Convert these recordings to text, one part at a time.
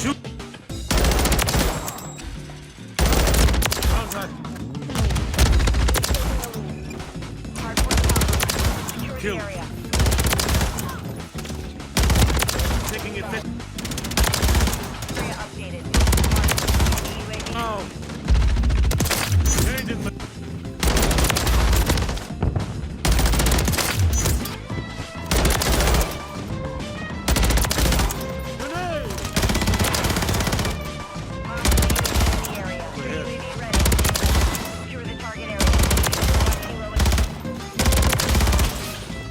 Shoot! Contact! Kill! Taking it fit! Oh! Changing the...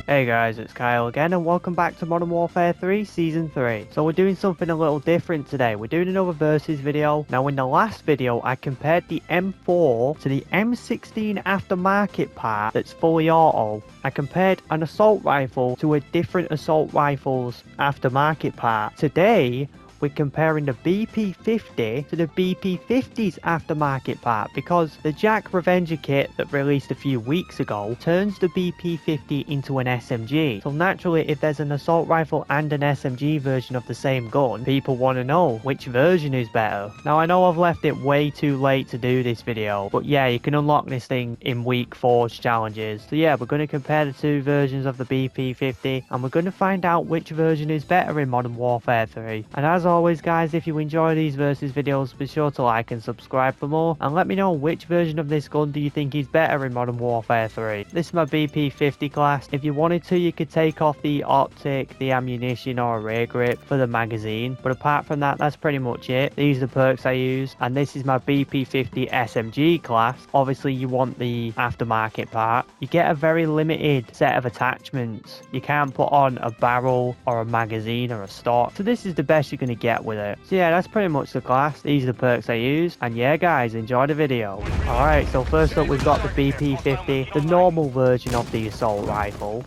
Hey guys, it's Kyle again and welcome back to Modern Warfare 3 Season 3. So we're doing something a little different today. We're doing another versus video. Now in the last video I compared the M4 to the M16 aftermarket part that's fully auto. I compared an assault rifle to a different assault rifle's aftermarket part. Today we're comparing the BP50 to the BP50's aftermarket part because the Jak Revenger kit that released a few weeks ago turns the BP50 into an SMG. So naturally, if there's an assault rifle and an SMG version of the same gun, people want to know which version is better. Now I know I've left it way too late to do this video, but yeah, you can unlock this thing in week 4's challenges. So yeah, we're going to compare the two versions of the BP50 and we're going to find out which version is better in Modern Warfare 3. And as always guys, if you enjoy these versus videos, be sure to like and subscribe for more, and let me know which version of this gun do you think is better in Modern Warfare 3. This is my BP50 class. If you wanted to, you could take off the optic, the ammunition or a rear grip for the magazine, but apart from that, that's pretty much it. These are the perks I use, and this is my BP50 SMG class. Obviously you want the aftermarket part. You get a very limited set of attachments. You can't put on a barrel or a magazine or a stock, so this is the best you're going to get with it. So yeah, that's pretty much the class. These are the perks I use, and yeah guys, enjoy the video. Alright, so first up we've got the BP50, the normal version of the assault rifles.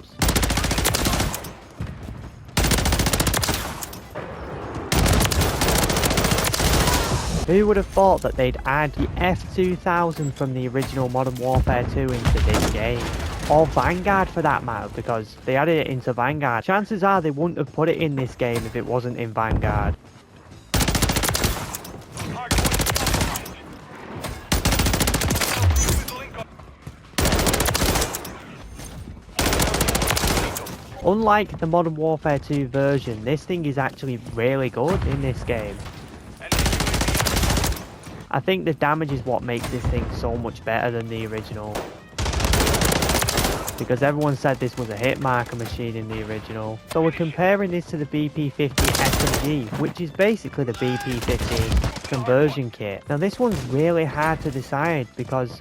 Who would have thought that they'd add the F2000 from the original Modern Warfare 2 into this game? Or Vanguard for that matter, because they added it into Vanguard. Chances are they wouldn't have put it in this game if it wasn't in Vanguard. Unlike the Modern Warfare 2 version, this thing is actually really good in this game. I think the damage is what makes this thing so much better than the original. Because everyone said this was a hit marker machine in the original. So we're comparing this to the BP50 SMG, which is basically the BP50 conversion kit. Now this one's really hard to decide because,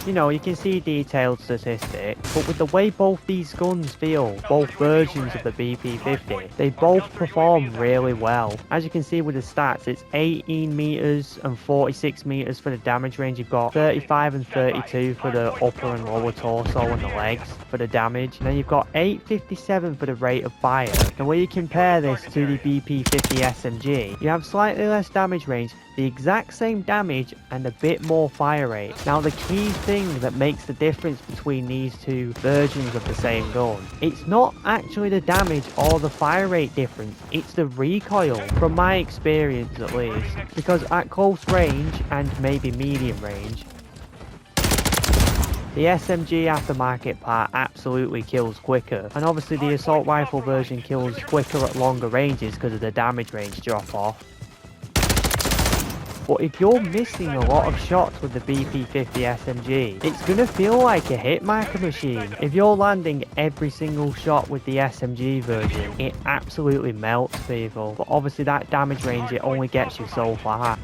you know, you can see detailed statistics, but with the way both these guns feel, both versions of the BP50, they both perform really well. As you can see with the stats, it's 18 meters and 46 meters for the damage range. You've got 35 and 32 for the upper and lower torso and the legs for the damage. And then you've got 857 for the rate of fire. And when you compare this to the BP50 SMG, you have slightly less damage range, the exact same damage and a bit more fire rate. Now the key thing that makes the difference between these two versions of the same gun, it's not actually the damage or the fire rate difference, it's the recoil, from my experience at least. Because at close range and maybe medium range, the SMG aftermarket part absolutely kills quicker, and obviously the assault rifle version kills quicker at longer ranges because of the damage range drop off. But if you're missing a lot of shots with the BP50 SMG, it's gonna feel like a hit marker machine. If you're landing every single shot with the SMG version, it absolutely melts people. But obviously that damage range, it only gets you so far.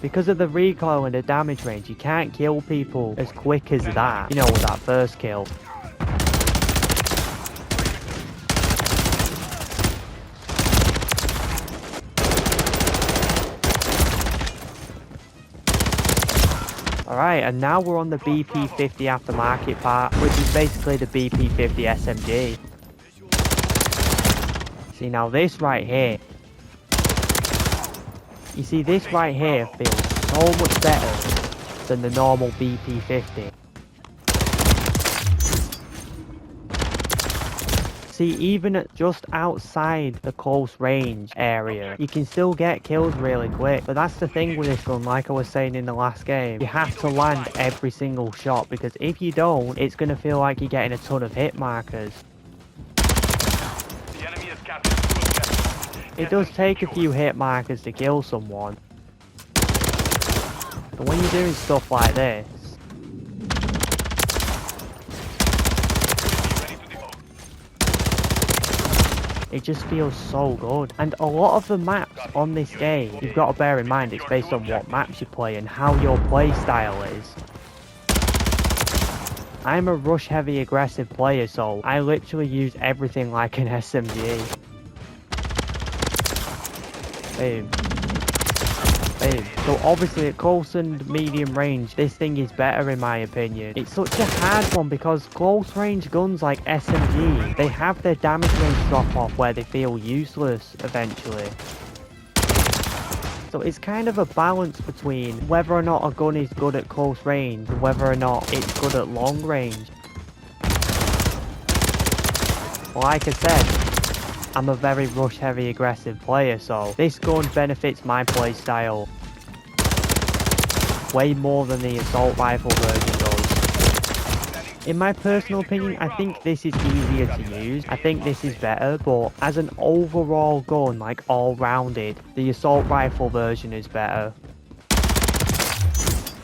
Because of the recoil and the damage range, you can't kill people as quick as that, you know, with that first kill. Alright, and now we're on the BP50 aftermarket part, which is basically the BP50 SMG. See, now this right here, you see this right here feels so much better than the normal BP50. see, even at just outside the close range area, you can still get kills really quick. But that's the thing with this gun, like I was saying in the last game, you have to land every single shot, because if you don't, it's going to feel like you're getting a ton of hit markers. The enemy has captured two objectives. It does take a few hit markers to kill someone. But when you're doing stuff like this, it just feels so good. And a lot of the maps on this game, you've got to bear in mind it's based on what maps you play and how your play style is. I'm a rush heavy aggressive player, so I literally use everything like an SMG. Boom. Boom. So obviously at close and medium range, this thing is better in my opinion. It's such a hard one because close range guns like SMG, they have their damage range drop off where they feel useless eventually. So it's kind of a balance between whether or not a gun is good at close range and whether or not it's good at long range. Like I said, I'm a very rush heavy aggressive player, so this gun benefits my play style way more than the assault rifle version does. In my personal opinion, I think this is easier to use. I think this is better, but as an overall gun, like all rounded, the assault rifle version is better.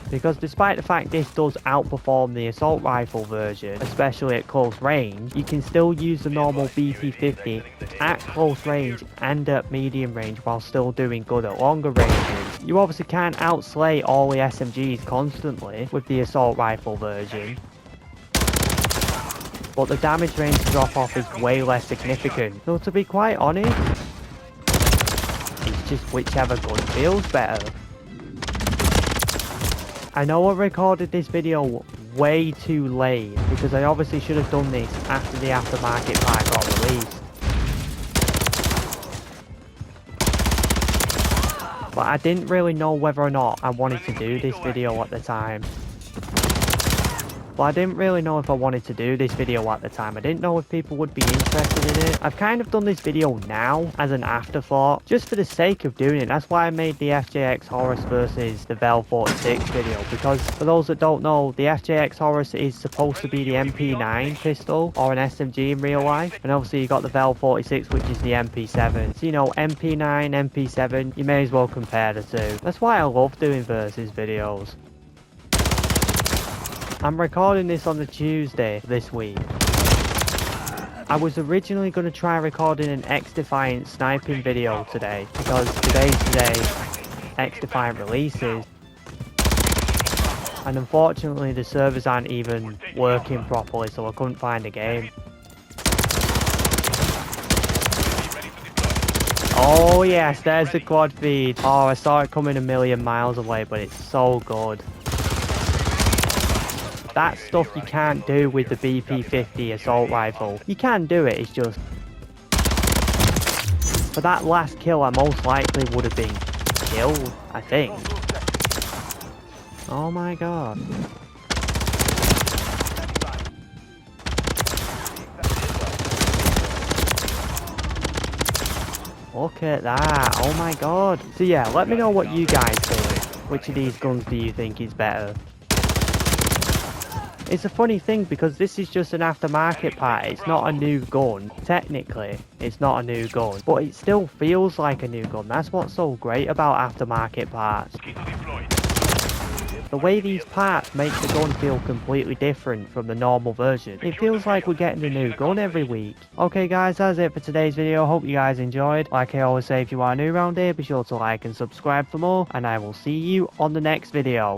Because despite the fact this does outperform the assault rifle version, especially at close range, you can still use the normal BP50 at close range and at medium range while still doing good at longer ranges. You obviously can't outslay all the SMGs constantly with the assault rifle version, but the damage range drop off is way less significant. So to be quite honest, it's just whichever gun feels better. I know I recorded this video way too late because I obviously should have done this after the aftermarket pack got released. But I didn't really know whether or not I wanted to do this video at the time. But I didn't really know if I wanted to do this video at the time. I didn't know if people would be interested in it. I've kind of done this video now as an afterthought, just for the sake of doing it. That's why I made the FJX Horus versus the Vel 46 video, because for those that don't know, the FJX Horus is supposed to be the MP9 pistol or an SMG in real life, and obviously you got the Vel 46, which is the MP7. So you know, MP9, MP7, you may as well compare the two. That's why I love doing versus videos. I'm recording this on the Tuesday this week. I was originally going to try recording an X-Defiant sniping video today, because today's the day X-Defiant releases. And unfortunately the servers aren't even working properly, so I couldn't find a game. Oh yes, there's the quad feed. Oh, I saw it coming a million miles away, but it's so good. That's stuff you can't do with the BP50 assault rifle. You can do it, it's just... For that last kill, I most likely would have been killed, I think. Oh my god. Look at that, oh my god. So yeah, let me know what you guys think. Which of these guns do you think is better? It's a funny thing because this is just an aftermarket part, it's not a new gun. Technically, it's not a new gun, but it still feels like a new gun. That's what's so great about aftermarket parts. The way these parts make the gun feel completely different from the normal version. It feels like we're getting a new gun every week. Okay guys, that's it for today's video. Hope you guys enjoyed. Like I always say, if you are new around here, be sure to like and subscribe for more, and I will see you on the next video.